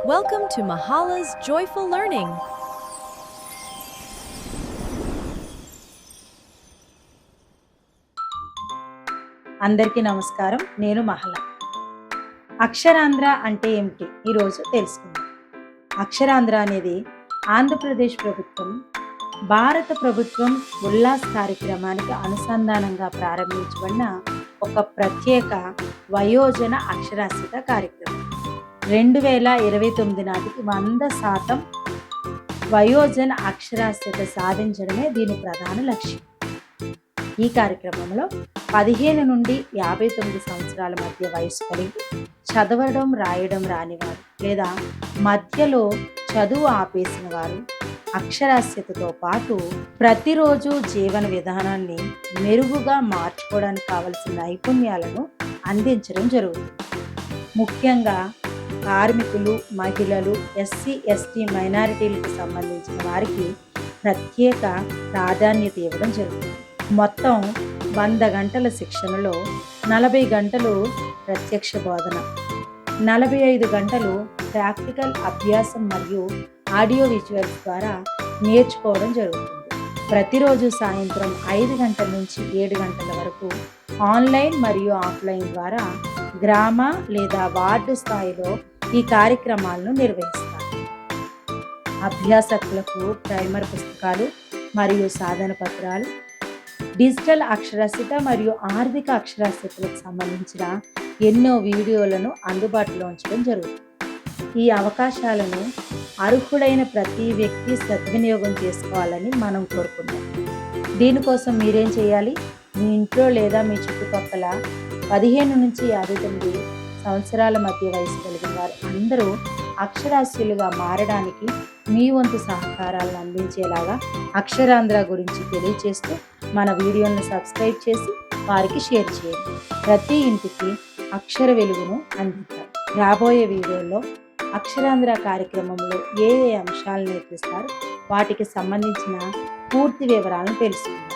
Welcome to Mahala's Joyful Learning. అందరికీ నమస్కారం. నేను మహల. అక్షరాంధ్ర అంటే ఏమిటి ఈరోజు తెలుసుకుందాం. అక్షరాంధ్ర అనేది ఆంధ్రప్రదేశ్ ప్రభుత్వం, భారత ప్రభుత్వం ఉల్లాస్ కార్యక్రమానికి అనుసంధానంగా ప్రారంభించబడిన ఒక ప్రత్యేక వయోజన అక్షరాస్యత కార్యక్రమం. 2029 నాటికి 100% వయోజన అక్షరాస్యత సాధించడమే దీని ప్రధాన లక్ష్యం. ఈ కార్యక్రమంలో 15 నుండి 59 సంవత్సరాల మధ్య వయసు కలిగి చదవడం రాయడం రానివారు లేదా మధ్యలో చదువు ఆపేసిన వారు అక్షరాస్యతతో పాటు ప్రతిరోజు జీవన విధానాన్ని మెరుగుగా మార్చుకోవడానికి కావలసిన నైపుణ్యాలను అందించడం జరుగుతుంది. ముఖ్యంగా కార్మికులు, మహిళలు, ఎస్సీ ఎస్టీ మైనారిటీలకు సంబంధించిన వారికి ప్రత్యేక ప్రాధాన్యత ఇవ్వడం జరుగుతుంది. మొత్తం 100 గంటల శిక్షణలో 40 గంటలు ప్రత్యక్ష బోధన, 45 గంటలు ప్రాక్టికల్ అభ్యాసం మరియు ఆడియో విజువల్స్ ద్వారా నేర్చుకోవడం జరుగుతుంది. ప్రతిరోజు సాయంత్రం 5 గంటల నుంచి 7 గంటల వరకు ఆన్లైన్ మరియు ఆఫ్లైన్ ద్వారా గ్రామ లేదా వార్డు స్థాయిలో ఈ కార్యక్రమాలను నిర్వహిస్తారు. అభ్యాసకులకు ప్రైమర్ పుస్తకాలు మరియు సాధన పత్రాలు, డిజిటల్ అక్షరాస్యత మరియు ఆర్థిక అక్షరాస్యతలకు సంబంధించిన ఎన్నో వీడియోలను అందుబాటులో ఉంచడం జరుగుతుంది. ఈ అవకాశాలను అర్హుడైన ప్రతి వ్యక్తి సద్వినియోగం చేసుకోవాలని మనం కోరుకుంటాం. దీనికోసం మీరేం చేయాలి? మీ ఇంట్లో లేదా మీ చుట్టుపక్కల 15 నుంచి 59 సంవత్సరాల మధ్య వయసు కలిగిన వారు అందరూ అక్షరాస్యులుగా మారడానికి మీ వంతు సహకారాలను అందించేలాగా అక్షరాంధ్ర గురించి తెలియజేస్తూ మన వీడియోలను సబ్స్క్రైబ్ చేసి వారికి షేర్ చేయండి. ప్రతి ఇంటికి అక్షర వెలుగును అందిద్దాం. రాబోయే వీడియోలో అక్షరాంధ్ర కార్యక్రమంలో ఏ అంశాలు నేర్పిస్తారు వాటికి సంబంధించిన పూర్తి వివరాలను తెలుసుకుందాం.